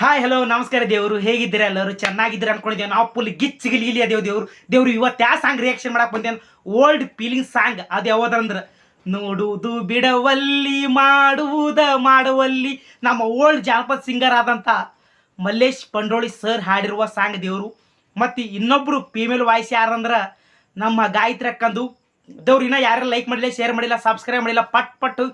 Hi hello ನಮಸ್ಕಾರ ದೇವರು, ಹೇಗಿದ್ದೀರಾ? ಎಲ್ಲರೂ ಚೆನ್ನಾಗಿದ್ದೀರಾ ಅನ್ಕೊಂಡಿದ್ದೇವೆ. ನಾವು ಫುಲ್ ಗಿಚ್ಚಿಗಿಲಿ ಇಲ್ಲಿ ಅದೇವು ದೇವ್ರು ಇವತ್ತು ಯಾವ ಸಾಂಗ್ ರಿಯಾಕ್ಷನ್ ಮಾಡಕ್ ಬಂದೇನು? Old feeling song. ಅದು ಯಾವ್ದಂದ್ರೆ ನೋಡುವುದು ಬಿಡವಲ್ಲಿ ಮಾಡುವಲ್ಲಿ ನಮ್ಮ ಓಲ್ಡ್ ಜಾನಪದ ಸಿಂಗರ್ ಆದಂಥ ಮಲ್ಲೇಶ್ ಪಂಡ್ರೋಳಿ ಸರ್ ಹಾಡಿರುವ ಸಾಂಗ್ ದೇವರು. ಮತ್ತು ಇನ್ನೊಬ್ರು ಫೀಮೇಲ್ ವಾಯ್ಸ್ ಯಾರಂದ್ರೆ ನಮ್ಮ ಗಾಯತ್ರಿ ಅಕ್ಕಂದು. ದೇವ್ರು ಇನ್ನೂ ಯಾರೆಲ್ಲ ಲೈಕ್ ಮಾಡಿಲ್ಲ, ಶೇರ್ ಮಾಡಿಲ್ಲ, ಸಬ್ಸ್ಕ್ರೈಬ್ ಮಾಡಿಲ್ಲ, ಪಟ್ಟು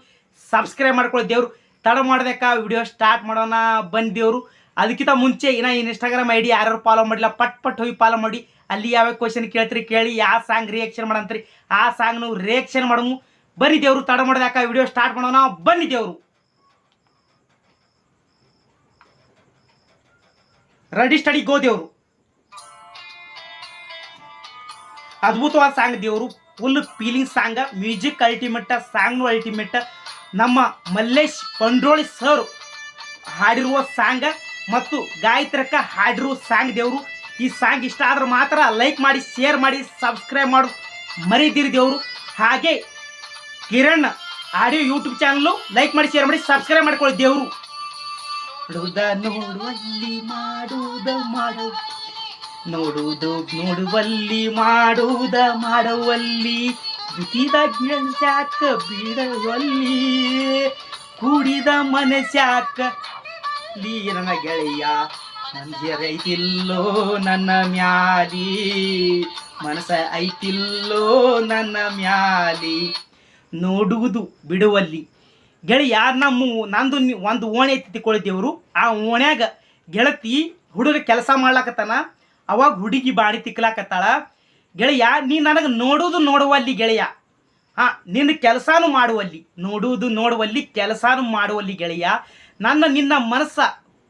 ಸಬ್ಸ್ಕ್ರೈಬ್ ಮಾಡ್ಕೊಳ್ಳಿ ದೇವ್ರು. ತಡ ಮಾಡ್ದಕ್ಕ ವಿಡಿಯೋ ಸ್ಟಾರ್ಟ್ ಮಾಡೋಣ ಬನ್ನಿ ದೇವರು. ಅದಕ್ಕಿಂತ ಮುಂಚೆ ಇನ್ನು ಇನ್ಸ್ಟಾಗ್ರಾಮ್ ಐಡಿ ಯಾರು ಫಾಲೋ ಮಾಡಿಲ್ಲ ಪಟ್ ಹೋಗಿ ಫಾಲೋ ಮಾಡಿ. ಅಲ್ಲಿ ಯಾವ ಕ್ವಶನ್ ಕೇಳ್ತೀರಿ ಕೇಳಿ, ಯಾವ ಸಾಂಗ್ ರಿಯಾಕ್ಷನ್ ಮಾಡಂತ್ರಿ ಆ ಸಾಂಗ್ ನಾವು ರಿಯಾಕ್ಷನ್ ಮಾಡಮು ಬನ್ನಿ ದೇವರು. ತಡ ಮಾಡ್ದಕ್ಕ ವಿಡಿಯೋ ಸ್ಟಾರ್ಟ್ ಮಾಡೋಣ ಬನ್ನಿ ದೇವರು. ರೆಡಿ ಸ್ಟಡಿ ಗೋ ದೇವರು. ಅದ್ಭುತವಾದ ಸಾಂಗ್ ದೇವರು, full feeling song, music ultimate, ಸಾಂಗ್ನು ಅಲ್ಟಿಮೇಟ್. ನಮ್ಮ ಮಲ್ಲೇಶ್ ಪಂಡ್ರೋಳಿ ಸರ್ ಹಾಡಿರುವ ಸಾಂಗ್ ಮತ್ತು ಗಾಯತ್ರಕ್ಕ ಹಾಡಿರುವ ಸಾಂಗ್ ದೇವರು. ಈ ಸಾಂಗ್ ಇಷ್ಟ ಆದ್ರೆ ಮಾತ್ರ ಲೈಕ್ ಮಾಡಿ, ಶೇರ್ ಮಾಡಿ, ಸಬ್ಸ್ಕ್ರೈಬ್ ಮಾಡು ಮರಿದಿರಿ ದೇವರು. ಹಾಗೆ Kiran audio YouTube channel like ಮಾಡಿ, ಶೇರ್ ಮಾಡಿ, ಸಬ್ಸ್ಕ್ರೈಬ್ ಮಾಡ್ಕೊಳ್ಳಿ ದೇವರು. ನೋಡುವಲ್ಲಿ ಮಾಡುವಲ್ಲಿ ಬಿಸಿದ ಗೆಳಸ್ಯಾಕ ಬಿಡವಲ್ಲಿ ಕೂಡಿದ ಮನಸ್ಯಾಕ ನನ್ನ ಗೆಳೆಯ ಐತಿಲ್ಲೋ ನನ್ನ ಮ್ಯಾಲಿ, ಮನಸ್ಸ ಐತಿಲ್ಲೋ ನನ್ನ ಮ್ಯಾಲಿ, ನೋಡುವುದು ಬಿಡುವಲ್ಲಿ ಗೆಳೆಯ. ನಂದು ಒಂದು ಓಣೆ ತಿಳ್ಕೊಳ್ಳಿದ್ದೇವರು. ಆ ಓಣ್ಯಾಗ ಗೆಳತಿ ಹುಡುಗ ಕೆಲಸ ಮಾಡ್ಲಾಕತ್ತಾನ. ಅವಾಗ ಹುಡುಗಿ ಬಾಡಿ ತಿಕ್ಲಾಕತ್ತಾಳ. ಗೆಳೆಯ ನೀ ನನಗೆ ನೋಡುವಲ್ಲಿ ಗೆಳೆಯ, ನಿನ್ನ ಕೆಲಸನೂ ಮಾಡುವಲ್ಲಿ, ನೋಡುವಲ್ಲಿ ಕೆಲಸನೂ ಮಾಡುವಲ್ಲಿ ಗೆಳೆಯ. ನಿನ್ನ ಮನಸ್ಸ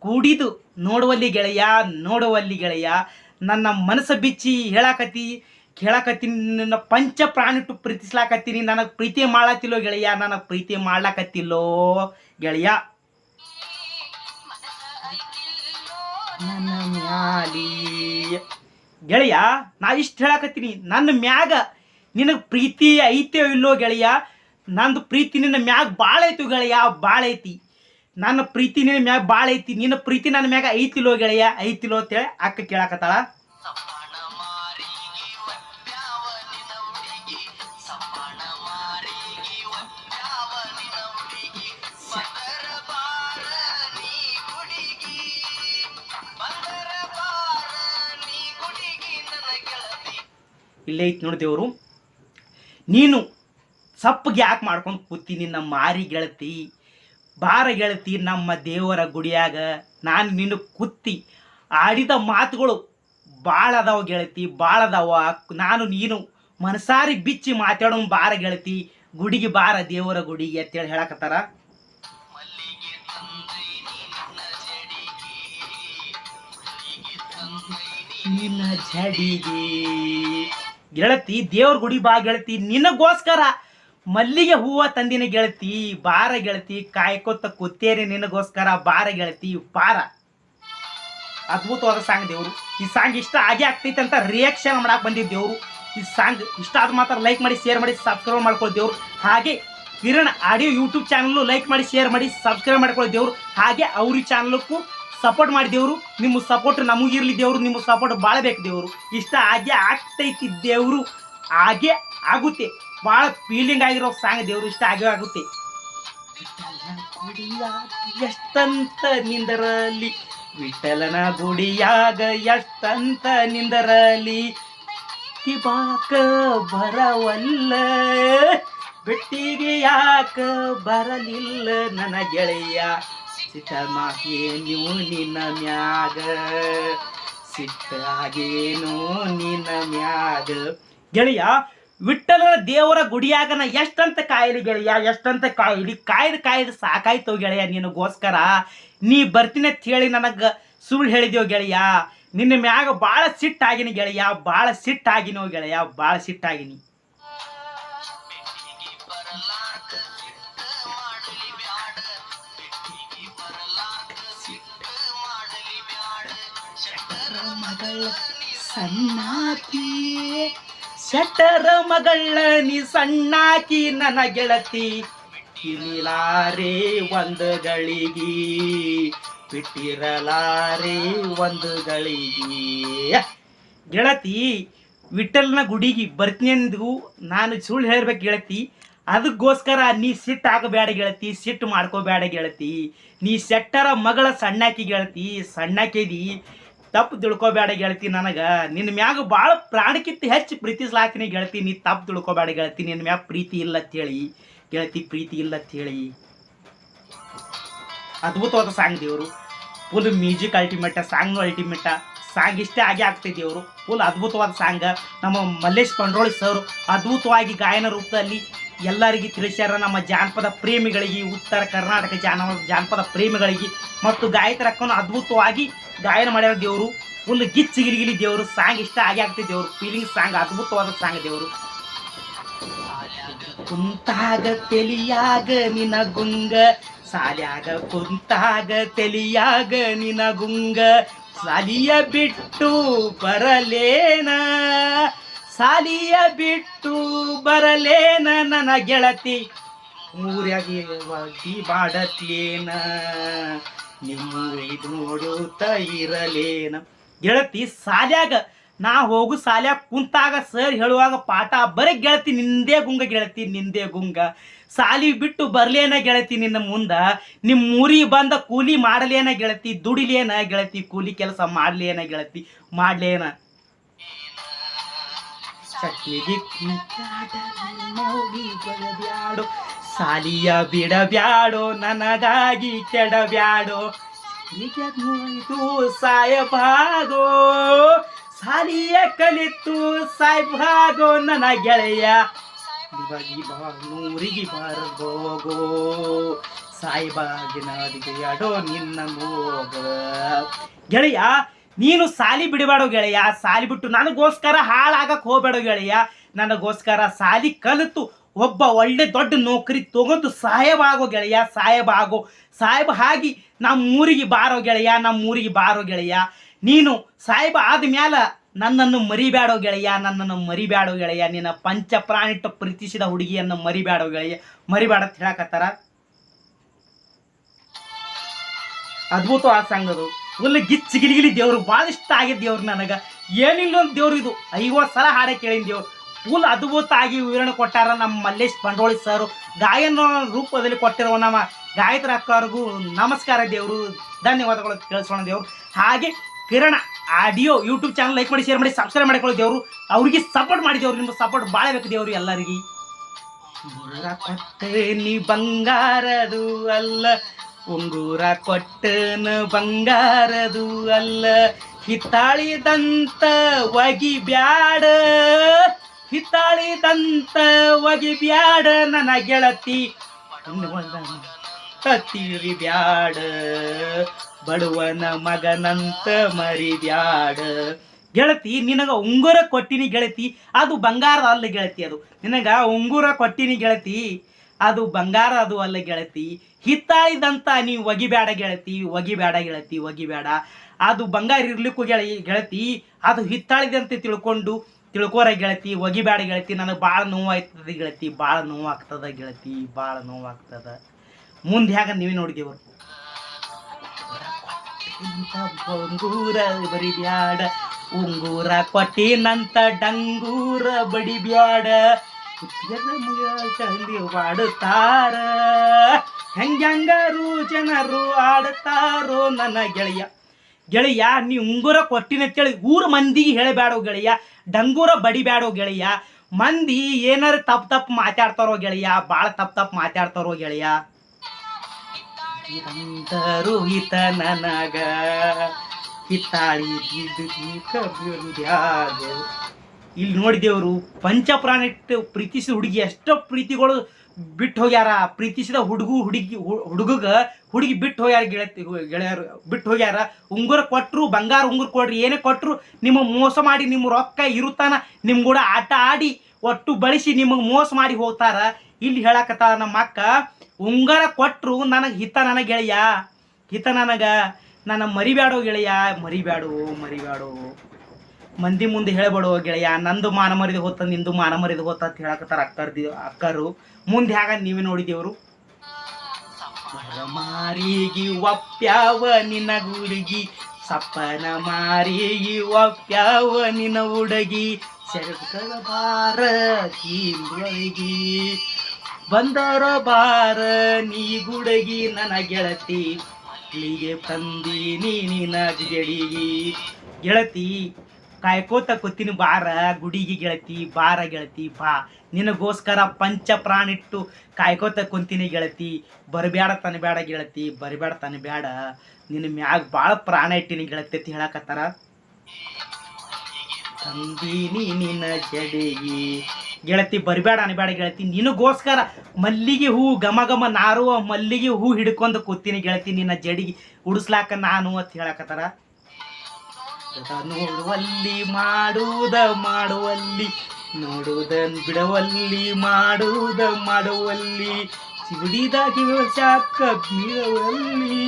ಕೂಡಿದು ನೋಡುವಲ್ಲಿ ಗೆಳೆಯ. ನನ್ನ ಮನಸ್ಸು ಬಿಚ್ಚಿ ಕೇಳಾಕತ್ತೀನಿ, ನಿನ್ನ ಪಂಚ ಪ್ರಾಣಿಟ್ಟು ಪ್ರೀತಿಸ್ಲಾಕತ್ತೀನಿ. ನನಗೆ ಪ್ರೀತಿ ಮಾಡ್ಲತ್ತಿಲ್ಲೋ ಗೆಳೆಯ, ನನಗೆ ಪ್ರೀತಿ ಮಾಡ್ಲಾಕತ್ತಿಲ್ಲೋ ಗೆಳೆಯ. ನನ್ನ ಮ್ಯಾಲಿ ಗೆಳೆಯ ನಾ ಇಷ್ಟು ಹೇಳಾಕತ್ತೀನಿ, ನನ್ನ ಮ್ಯಾಗ ನಿನಗೆ ಪ್ರೀತಿ ಐತೋ ಇಲ್ಲೋ ಗೆಳೆಯ. ನಂದು ಪ್ರೀತಿ ನಿನ್ನ ಮ್ಯಾಗ ಭಾಳ ಐತಿ ಗೆಳೆಯ, ಭಾಳ ಐತಿ. ನನ್ನ ಪ್ರೀತಿ ನಿನ್ನ ಮ್ಯಾಗ ಭಾಳ ಐತಿ, ನಿನ್ನ ಪ್ರೀತಿ ನನ್ನ ಮ್ಯಾಗ ಐತಿಲೋ ಗೆಳೆಯ, ಐತಿಲೋ ಅಂತೇಳಿ ಅಕ್ಕ ಕೇಳಾಕತ್ತಾಳ. ಇಲ್ಲೇ ಐತಿ ನೋಡಿ ದೇವರು. ನೀನು ಸಪ್ಪಗೆ ಯಾಕೆ ಮಾಡ್ಕೊಂಡು ಕೂತಿ ನಿನ್ನ ಮಾರಿ ಗೆಳತಿ, ಬಾರ ಗೆಳತಿ ನಮ್ಮ ದೇವರ ಗುಡಿಯಾಗ. ನಾನು ನಿನ್ನ ಕುತ್ತಿ ಆಡಿದ ಮಾತುಗಳು ಭಾಳ ಅದಾವ ಗೆಳತಿ, ಭಾಳ ಅದಾವ. ನಾನು ನೀನು ಮನಸಾರಿ ಬಿಚ್ಚಿ ಮಾತಾಡೋ ಬಾರ ಗೆಳತಿ, ಗುಡಿಗೆ ಬಾರ ದೇವರ ಗುಡಿಗೆ ಅಂತೇಳಿ ಹೇಳಕತ್ತಾರ. ನಿನ್ನ ಜಡಿಗೆ ಗೆಳತಿ, ದೇವ್ರ ಗುಡಿ ಬಾ ಗೆಳತಿ, ನಿನಗೋಸ್ಕರ ಮಲ್ಲಿಗೆ ಹೂವ ತಂದಿನ ಗೆಳತಿ, ಬಾರ ಗೆಳತಿ, ಕಾಯ್ಕೊತ ಕೂತೇರಿ ನಿನಗೋಸ್ಕರ, ಬಾರ ಗೆಳತಿ ಬಾರ. ಅದ್ಭುತವಾದ ಸಾಂಗ್ ದೇವರು. ಈ ಸಾಂಗ್ ಇಷ್ಟ ಆಗೇ ಆಗ್ತೈತೆ ಅಂತ ರಿಯಾಕ್ಷನ್ ಮಾಡಕ್ಕೆ ಬಂದಿದ್ದು ದೇವರು. ಈ ಸಾಂಗ್ ಇಷ್ಟ ಆದ ಮಾತ್ರ ಲೈಕ್ ಮಾಡಿ, ಶೇರ್ ಮಾಡಿ, ಸಬ್ಸ್ಕ್ರೈಬ್ ಮಾಡ್ಕೊಳ್ಳಿ ದೇವ್ರು. ಹಾಗೆ Kiran audio YouTube channel like ಮಾಡಿ, ಶೇರ್ ಮಾಡಿ, ಸಬ್ಸ್ಕ್ರೈಬ್ ಮಾಡ್ಕೊಳ್ಳಿ ದೇವ್ರು. ಹಾಗೆ ಅವ್ರ ಚಾನಲ್ಗೂ ಸಪೋರ್ಟ್ ಮಾಡಿ ದೇವರು. ನಿಮ್ಮ ಸಪೋರ್ಟ್ ನಮಗಿರ್ಲಿ ದೇವರು, ನಿಮ್ಮ ಸಪೋರ್ಟ್ ಭಾಳ ಬೇಕು ದೇವರು. ಇಷ್ಟ ಆಗೇ ಆಗ್ತೈತಿ ದೇವರು, ಹಾಗೆ ಆಗುತ್ತೆ. ಭಾಳ ಫೀಲಿಂಗ್ ಆಗಿರೋ ಸಾಂಗ್ ದೇವರು, ಇಷ್ಟ ಆಗೇ ಆಗುತ್ತೆ. ಎಷ್ಟಂತ ನಿಂದರಲಿ ವಿಠಲನ ಗುಡಿಯಾಗ, ಎಷ್ಟಂತ ನಿಂದರಲಿ ಬಾಕ ಬರವಲ್ಲ, ಬೆಟ್ಟಿಗೆ ಯಾಕ ಬರಲಿಲ್ಲ ನನ್ನ ಗೆಳೆಯ. ಸಿಟ್ಟಮಾಗೇನು ನಿನ್ನ ಮ್ಯಾಗ, ಸಿಟ್ಟಾಗೇನು ನಿನ್ನ ಮ್ಯಾಗ ಗೆಳೆಯ. ವಿಠಲನ ದೇವರ ಗುಡಿಯಾಗನ ಎಷ್ಟಂತ ಕಾಯಿಲಿ ಗೆಳೆಯ, ಎಷ್ಟಂತ ಕಾಯ್ದು ಸಾಕಾಯ್ತು ಗೆಳೆಯ. ನಿನಗೋಸ್ಕರ ನೀ ಬರ್ತೀನಿ ಅಂತ ಹೇಳಿ ನನಗೆ ಸುಳ್ಳು ಹೇಳಿದೆವು ಗೆಳೆಯ. ನಿನ್ನ ಮ್ಯಾಗ ಭಾಳ ಸಿಟ್ಟಾಗಿನಿ ಗೆಳೆಯ, ಭಾಳ ಸಿಟ್ಟಾಗಿನೋ ಗೆಳೆಯ, ಭಾಳ ಸಿಟ್ಟಾಗಿನಿ. ಸಣ್ಣಾಕಿ ಶಟರ ಮಗಳ ನೀ ಸಣ್ಣಾಕಿ ನನ್ನ ಗೆಳತಿ, ಕಿನಿಲಾರೆ ಒಂದು ಗಳಿಗೆ ಬಿಟ್ಟಿರಲಾರೆ ಒಂದು ಗಳಿಗೆ. ಗೆಳತಿ ವಿಠಲ್ನ ಗುಡಿಗೆ ಬರ್ತೀನಿ ಅಂದು ನಾನು ಸುಳ್ಳು ಹೇಳ್ಬೇಕು ಗೆಳತಿ. ಅದಕ್ಕೋಸ್ಕರ ನೀ ಸಿಟ್ಟು ಆಗಬೇಡ ಗೆಳತಿ, ಸಿಟ್ಟು ಮಾಡ್ಕೋಬೇಡ ಗೆಳತಿ. ನೀ ಸೆಟ್ಟರ ಮಗಳ ಸಣ್ಣಾಕಿ ಗೆಳತಿ, ಸಣ್ಣಾಕಿದಿ, ತಪ್ಪು ತಿಳ್ಕೊಬೇಡ ಗೆಳತಿ. ನನಗೆ ನಿನ್ನ ಮ್ಯಾಗ ಭಾಳ ಪ್ರಾಣಕ್ಕಿಂತ ಹೆಚ್ಚು ಪ್ರೀತಿಸ್ಲಾತೀನಿ ಗೆಳತಿ. ನೀ ತಪ್ಪು ತಿಳ್ಕೊಬೇಡ ಗೆಳತಿ. ನಿನ್ನ ಮ್ಯಾಗ ಪ್ರೀತಿ ಇಲ್ಲ ಅಂತೇಳಿ ಗೆಳತಿ, ಪ್ರೀತಿ ಇಲ್ಲ ಅಂತೇಳಿ. ಅದ್ಭುತವಾದ ಸಾಂಗ್ ದೇವರು, ಫುಲ್ ಮ್ಯೂಸಿಕ್ ಅಲ್ಟಿಮೇಟ, ಸಾಂಗ್ನು ಅಲ್ಟಿಮೇಟ. ಸಾಂಗ್ ಇಷ್ಟೇ ಆಗೇ ಆಗ್ತೈತಿ ಅವರು. ಫುಲ್ ಅದ್ಭುತವಾದ ಸಾಂಗ್. ನಮ್ಮ ಮಲ್ಲೇಶ್ ಪಂಡ್ರೋಳಿ ಸರ್ ಅದ್ಭುತವಾಗಿ ಗಾಯನ ರೂಪದಲ್ಲಿ ಎಲ್ಲರಿಗೆ ತಿಳಿಸ್ಯಾರ. ನಮ್ಮ ಜಾನಪದ ಪ್ರೇಮಿಗಳಿಗೆ, ಉತ್ತರ ಕರ್ನಾಟಕ ಜಾನಪದ ಪ್ರೇಮಿಗಳಿಗೆ ಮತ್ತು ಗಾಯಕರಕ್ಕೂ ಅದ್ಭುತವಾಗಿ ಗಾಯನ ಮಾಡ್ಯಾರ ದೇವರು. ಫುಲ್ ಗಿಚ್ಚಿಗಿಲಿಗಿಲಿ ದೇವರು. ಸಾಂಗ್ ಇಷ್ಟ ಆಗೇ ಆಗ್ತೈತಿ ದೇವರು. ಫೀಲಿಂಗ್ ಸಾಂಗ್, ಅದ್ಭುತವಾದ ಸಾಂಗ್ ದೇವರು. ಕುಂತಾಗ ತೆಲಿಯಾಗ ನಿನ ಗುಂಗ, ಸಾಲ್ಯಾಗ ಕುಂತಾಗ ತೆಲಿಯಾಗ ನಿನ ಗುಂಗ, ಸಾಲಿಯ ಬಿಟ್ಟು ಬರಲೇನ, ಸಾಲಿಯ ಬಿಟ್ಟು ಬರಲೇನ ನನ್ನ ಗೆಳತಿ, ಊರಾಗಿ ಮಾಡತ್ಲೇನ, ನಿಮ್ಮ ಇದು ನೋಡುತ್ತ ಇರಲೇನ. ಗೆಳತಿ ಸಾಲ್ಯಾಗ ನಾ ಹೋಗು ಸಾಲ್ಯಾಗ ಕುಂತಾಗ ಸರ್ ಹೇಳುವಾಗ ಪಾಠ ಬರೀ ಗೆಳತಿ ನಿಂದೇ ಗುಂಗ ಗೆಳತಿ, ನಿಂದೇ ಗುಂಗ. ಸಾಲಿ ಬಿಟ್ಟು ಬರ್ಲೇನ ಗೆಳತಿ ನಿನ್ನ ಮುಂದ, ನಿಮ್ಮ ಊರಿಗೆ ಬಂದ ಕೂಲಿ ಮಾಡಲೇನ ಗೆಳತಿ, ದುಡಿಲೇನ ಗೆಳತಿ, ಕೂಲಿ ಕೆಲಸ ಮಾಡ್ಲೇನ ಗೆಳತಿ, ಮಾಡ್ಲೇನ. ಚಟ್ನಿಗೆ ಬ್ಯಾಡೋ, ಸಾಲಿಯ ಬಿಡಬ್ಯಾಡೋ, ನನಗಾಗಿ ಕೆಡಬ್ಯಾಡೋ, ಇದು ಸಾಯಬಾಗೋ, ಸಾಲಿಯ ಕಲಿತು ಸಾಯ್ಬಾಗೋ ನನ್ನ ಗೆಳೆಯ, ನೂರಿಗೆ ಬಾರಗೋಗೋ, ಸಾಯಿಬಾಗಿನ ಅಡಿಗೆಯಾಡೋ ನಿನ್ನ ಹೋಗ. ಗೆಳೆಯ ನೀನು ಸಾಲಿ ಬಿಡಬೇಡೋ ಗೆಳೆಯ, ಸಾಲಿ ಬಿಟ್ಟು ನನಗೋಸ್ಕರ ಹಾಳಾಗಕ್ಕೆ ಹೋಗಬೇಡೋ ಗೆಳೆಯ. ನನಗೋಸ್ಕರ ಸಾಲಿ ಕಲಿತು ಒಬ್ಬ ಒಳ್ಳೆ ದೊಡ್ಡ ನೌಕರಿ ತಗೊಂಡು ಸಾಹೇಬಾಗೋ ಗೆಳೆಯ, ಸಾಹೇಬಾಗೋ, ಸಾಹೇಬ ಆಗಿ ನಮ್ಮೂರಿಗೆ ಬಾರೋ ಗೆಳೆಯ, ನಮ್ಮೂರಿಗೆ ಬಾರೋ ಗೆಳೆಯ. ನೀನು ಸಾಹೇಬ ಆದ್ಮ್ಯಾಲ ನನ್ನನ್ನು ಮರಿಬ್ಯಾಡೋ ಗೆಳೆಯ, ನನ್ನನ್ನು ಮರಿಬ್ಯಾಡೋ ಗೆಳೆಯ. ನಿನ್ನ ಪಂಚ ಪ್ರಾಣಿಟ್ಟು ಪ್ರೀತಿಸಿದ ಹುಡುಗಿಯನ್ನು ಮರಿಬ್ಯಾಡೋ ಗೆಳೆಯ, ಮರಿಬ್ಯಾಡ ಅಂತ ಹೇಳಕತ್ತಾರ. ಅದ್ಭುತವಾದ ಸಾಂಗ್ ಅದು. ಫುಲ್ ಗಿಚ್ಚಿಗಿಲಿಗಿಲಿ ದೇವ್ರು, ಭಾಳ ಇಷ್ಟ ಆಗಿದ್ದು ದೇವ್ರು ನನಗೆ. ಏನಿಲ್ಲ ಒಂದು ದೇವ್ರು ಇದು, 50 ಸಲ ಹಾಡೇ ಕೇಳಿನ ದೇವ್ರು. ಫುಲ್ ಅದ್ಭುತ ಆಗಿ ವಿವರಣೆ ಕೊಟ್ಟಾರ ನಮ್ಮ ಮಲ್ಲೇಶ್ ಪಂಡೋಳಿ ಸರ್. ಗಾಯನ ರೂಪದಲ್ಲಿ ಕೊಟ್ಟಿರುವ ನಮ್ಮ ಗಾಯಕರ ಅಕ್ಕವ್ರಿಗೂ ನಮಸ್ಕಾರ ದೇವರು, ಧನ್ಯವಾದಗಳು ತಿಳಿಸೋಣ ದೇವ್ರು. ಹಾಗೆ ಕಿರಣ ಆಡಿಯೋ ಯೂಟ್ಯೂಬ್ ಚಾನಲ್ ಲೈಕ್ ಮಾಡಿ, ಶೇರ್ ಮಾಡಿ, ಸಬ್ಸ್ಕ್ರೈಬ್ ಮಾಡಿಕೊಳ್ಳಿ ದೇವರು. ಅವ್ರಿಗೆ ಸಪೋರ್ಟ್ ಮಾಡಿ ದೇವ್ರು, ನಿಮ್ಮ ಸಪೋರ್ಟ್ ಭಾಳ ಬೇಕು ದೇವರು ಎಲ್ಲರಿಗೆ. ಕೊಟ್ಟೇನಿ ಬಂಗಾರದು ಅಲ್ಲ, ಉಂಗುರ ಕೊಟ್ಟನ ಬಂಗಾರದು ಅಲ್ಲ, ಹಿತ್ತಾಳಿದಂತ ಒಗಿಬ್ಯಾಡ, ಹಿತ್ತಾಳಿದಂತ ಒಗಿಬ್ಯಾಡ ನನ್ನ ಗೆಳತಿ, ತೀರಿ ಬ್ಯಾಡ, ಬಡವನ ಮಗನಂತ ಮರಿಬ್ಯಾಡ. ಗೆಳತಿ ನಿನಗ ಉಂಗುರ ಕೊಟ್ಟಿನಿ ಗೆಳತಿ, ಅದು ಬಂಗಾರ ಅಲ್ಲ ಗೆಳತಿ. ಅದು ನಿನಗ ಉಂಗುರ ಕೊಟ್ಟಿನಿ ಗೆಳತಿ, ಅದು ಬಂಗಾರ ಅದು ಅಲ್ಲ ಗೆಳತಿ. ಹಿತ್ತಾಳಿದಂತ ನೀವು ಒಗಿಬೇಡ ಗೆಳತಿ, ಒಗಿಬೇಡ ಗೆಳತಿ, ಒಗಿಬೇಡ. ಅದು ಬಂಗಾರ ಇರ್ಲಿಕ್ಕೂ ಗೆಳತಿ, ಅದು ಹಿತ್ತಾಳಿದಂತೆ ತಿಳ್ಕೋರ ಗೆಳತಿ, ಒಗಿಬೇಡ ಗೆಳತಿ. ನನಗೆ ಭಾಳ ನೋವಾಗ್ತದೆ ಗೆಳತಿ, ಭಾಳ ನೋವಾಗ್ತದ ಗೆಳತಿ, ಭಾಳ ನೋವಾಗ್ತದ. ಮುಂದೆ ಹ್ಯಾಗ ನೀವೇ ನೋಡಿದೇವರು. ಉಂಗೂರ ಬರಿಬ್ಯಾಡ, ಉಂಗೂರ ಕೊಟ್ಟಿನಂತ ಡಂಗೂರ ಬಡಿಬ್ಯಾಡ, ಆಡುತ್ತಾರ ಹೆಂಗಾರು ಜನರು ಆಡುತ್ತಾರೋ ನನ್ನ ಗೆಳೆಯ. ಗೆಳೆಯ ನೀ ಉಂಗುರ ಕೊಟ್ಟಿನಂತೇಳಿ ಊರ ಮಂದಿಗೆ ಹೇಳಬೇಡೋ ಗೆಳೆಯ, ಡಂಗೂರ ಬಡಿಬ್ಯಾಡೋ ಗೆಳೆಯ. ಮಂದಿ ಏನಾರ ತಪ್ಪು ಮಾತಾಡ್ತಾರೋ ಗೆಳೆಯ, ಭಾಳ ತಪ್ಪು ಮಾತಾಡ್ತಾರೋ ಗೆಳೆಯ. ಇದಂತರು ಹಿತ ನನಗ ಹಿತ್ತಾಳಿ ಕಬ್ಯಾಗ. ಇಲ್ಲಿ ನೋಡಿದೇವರು ಪಂಚಪ್ರಾಣಿಟ್ಟು ಪ್ರೀತಿಸಿದ ಹುಡುಗಿ ಎಷ್ಟೋ ಪ್ರೀತಿಗಳು ಬಿಟ್ಟು ಹೋಗ್ಯಾರ. ಪ್ರೀತಿಸಿದ ಹುಡುಗಿ ಬಿಟ್ಟು ಹೋಗ್ಯಾರ ಗೆಳೆಯರು ಬಿಟ್ಟು ಹೋಗ್ಯಾರ. ಉಂಗುರ ಕೊಟ್ಟರು, ಬಂಗಾರ ಉಂಗುರ ಕೊಡ್ರಿ, ಏನೇ ಕೊಟ್ಟರು ನಿಮಗೆ ಮೋಸ ಮಾಡಿ, ನಿಮ್ಮ ರೊಕ್ಕ ಇರುತ್ತಾನ ನಿಮ್ಮ ಕೂಡ ಆಟ ಆಡಿ ಒಟ್ಟು ಬಳಸಿ ನಿಮಗೆ ಮೋಸ ಮಾಡಿ ಹೋಗ್ತಾರ. ಇಲ್ಲಿ ಹೇಳಕತ್ತಾರ ನಮ್ಮ ಅಕ್ಕ, ಉಂಗುರ ಕೊಟ್ಟರು ನನಗೆ ಹಿತ ನನ್ನ ಗೆಳೆಯ, ಹಿತ ನನಗೆ, ನನ್ನ ಮರಿಬ್ಯಾಡೋ ಗೆಳೆಯ, ಮರಿಬ್ಯಾಡೋ. ಮಂದಿ ಮುಂದೆ ಹೇಳಬೇಡೋ ಗೆಳೆಯ, ನಂದು ಮಾನ ಮರಿದು ಹೋತ, ನಿಂದು ಮಾನ ಮರಿದು ಹೋತ ಅಂತ ಹೇಳಕತ್ತಾರ ಅಕ್ಕರು. ಮುಂದೆ ಹ್ಯಾಗ ನೀವೇ ನೋಡಿದೇವರು. ಮಾರಿಗೆ ಒಪ್ಪ್ಯಾವ ನಿನ್ನ ಗುಡುಗಿ ಸಪ್ಪನ ಮಾರಿಗೆ ಒಪ್ಪ್ಯಾವ ನಿನ್ನ ಹುಡುಗಿ ಸೆರಗದ ಬಾರ ಕೀಲ್ವಳಿಗಿ ಬಂದರ ಬಾರ ನೀ ಗುಡುಗಿ ನನ್ನ ಗೆಳತಿ ಇಲ್ಲಿಗೆ ತಂದೀನಿ ನಿನ್ನ ಜಡಿಗಿ ಗೆಳತಿ ಕಾಯ್ಕೋತ ಕೂತೀನಿ ಬಾರ ಗುಡಿಗೆ ಗೆಳತಿ ಬಾರ ಗೆಳತಿ ಬಾ ನಿನಗೋಸ್ಕರ ಪಂಚ ಪ್ರಾಣಿಟ್ಟು ಕಾಯ್ಕೋತ ಕುಂತೀನಿ ಗೆಳತಿ ಬರಬೇಡ ತನಬೇಡ ಗೆಳತಿ ಬರಬೇಡ ತನಬೇಡ ನಿನ್ನ ಮ್ಯಾಗ ಭಾಳ ಪ್ರಾಣ ಇಟ್ಟಿನಿ ಗೆಳತಿ ಅಂತ ಹೇಳಕತ್ತಾರ ತಂದೀನಿ ನಿನ್ನ ಜಡಿಗಿ ಗೆಳತಿ ಬರಬೇಡ ಅನ್ಬೇಡ ಗೆಳತಿ ನಿನಗೋಸ್ಕರ ಮಲ್ಲಿಗೆ ಹೂ ಘಮ ಘಮ ನಾರುವ ಮಲ್ಲಿಗೆ ಹೂ ಹಿಡ್ಕೊಂಡು ಕೂತೀನಿ ಗೆಳತಿ ನಿನ್ನ ಜಡಿಗೆ ಉಡಿಸ್ಲಾಕ ನಾನು ಅಂತ ಹೇಳಕತ್ತಾರ ನೋಡುವಲ್ಲಿ ಮಾಡುವುದಲ್ಲಿ ನೋಡುವುದನ್ ಬಿಡವಲ್ಲಿ ಮಾಡುವುದಲ್ಲಿ ಸಿಡಿದಾಗಿ ಶಾಕ ಬೀಳವಲ್ಲಿ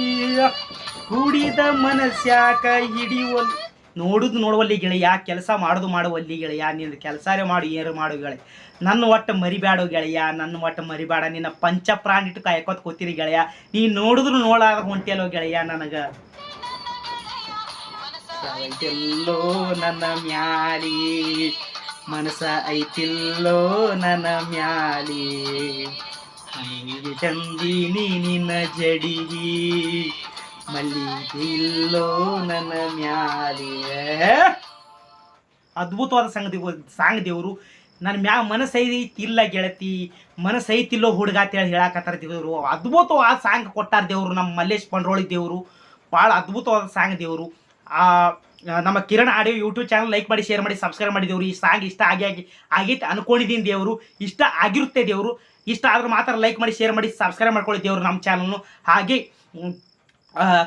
ಕೂಡಿದ ಮನಸ್ಯಾಕ ಹಿಡಿವಲ್ಲಿ ನೋಡುವಲ್ಲಿ ಗೆಳೆಯ ಕೆಲಸ ಮಾಡುವಲ್ಲಿ ಗೆಳೆಯ ನಿನ್ನ ಕೆಲಸನೇ ಮಾಡು ಏನು ಮಾಡು ಗೆಳೆಯ ನನ್ನ ಒಟ್ಟು ಮರಿಬೇಡ ಗೆಳೆಯ ನನ್ನ ಒಟ್ಟು ಮರಿಬೇಡ ನಿನ್ನ ಪಂಚ ಪ್ರಾಣ ಇಟ್ಟು ಕಾಯ್ಕೋತ ಕೂತೀರಿ ಗೆಳೆಯ ನೀ ನೋಡಿದ್ರು ನೋಡಾದ ಹೊಂಟಿಯಲ್ಲೋ ಗೆಳೆಯ ನನಗೆ ಐತಿಲ್ಲೋ ನನ್ನ ಮ್ಯಾಲಿ ಮನಸ ಐತಿಲ್ಲೋ ನನ್ನ ಮ್ಯಾಲಿ ಮನೆಗೆ ತಂದೀನಿ ನಿನ್ನ ಜಡಿಗಿ ಮಲ್ಲಿಗೆ ಇಲ್ಲೋ ನನ್ನ ಮ್ಯಾಲಿ ಅದ್ಭುತವಾದ ಸಾಂಗ್ ದೇವರು ನನ್ನ ಮ್ಯಾಗ ಮನಸ್ಸೈತಿಲ್ಲ ಗೆಳತಿ ಮನಸ್ಸೈತಿಲ್ಲೋ ಹುಡುಗ ಅಂತೇಳಿ ಹೇಳಕತ್ತಾರ ದೇವರು ಅದ್ಭುತವಾದ ಸಾಂಗ್ ಕೊಟ್ಟಾರ ದೇವರು ನಮ್ಮ ಮಲ್ಲೇಶ್ ಪಂಡ್ರೋಳಿ ದೇವರು ಭಾಳ ಅದ್ಭುತವಾದ ಸಾಂಗ್ ದೇವರು ನಮ್ಮ Kiran audio YouTube channel like ಮಾಡಿ ಶೇರ್ ಮಾಡಿ ಸಬ್ಸ್ಕ್ರೈಬ್ ಮಾಡಿ ದೇವರು ಈ ಸಾಂಗ್ ಇಷ್ಟ ಆಗೈತೆ ಅನ್ಕೊಂಡಿದ್ದೀನಿ ದೇವರು ಇಷ್ಟ ಆಗಿರುತ್ತೆ ದೇವರು ಇಷ್ಟ ಆದ್ರೆ ಮಾತ್ರ ಲೈಕ್ ಮಾಡಿ ಶೇರ್ ಮಾಡಿ ಸಬ್ಸ್ಕ್ರೈಬ್ ಮಾಡ್ಕೊಳ್ಳಿ ದೇವರು ನಮ್ಮ ಚಾನಲ್ನು ಹಾಗೆ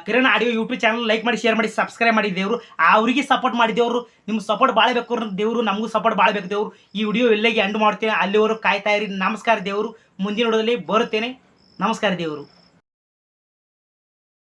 Kiran audio YouTube channel like ಮಾಡಿ ಶೇರ್ ಮಾಡಿ ಸಬ್ಸ್ಕ್ರೈಬ್ ಮಾಡಿ ದೇವರು ಅವರಿಗೆ ಸಪೋರ್ಟ್ ಮಾಡಿ ದೇವರು ನಿಮ್ಮ ಸಪೋರ್ಟ್ ಭಾಳ ಬೇಕು ದೇವರು ನಮಗೂ ಸಪೋರ್ಟ್ ಭಾಳ ಬೇಕು ದೇವರು ಈ ವಿಡಿಯೋ ಎಲ್ಲೆಗೆ ಎಂಡ್ ಮಾಡ್ತೇನೆ ಅಲ್ಲಿವರೆಗೂ ಕಾಯ್ತಾ ಇರಿ ನಮಸ್ಕಾರ ದೇವರು ಮುಂದಿನ ವಿಡಿಯೋದಲ್ಲಿ ಬರುತ್ತೇನೆ ನಮಸ್ಕಾರ ದೇವರು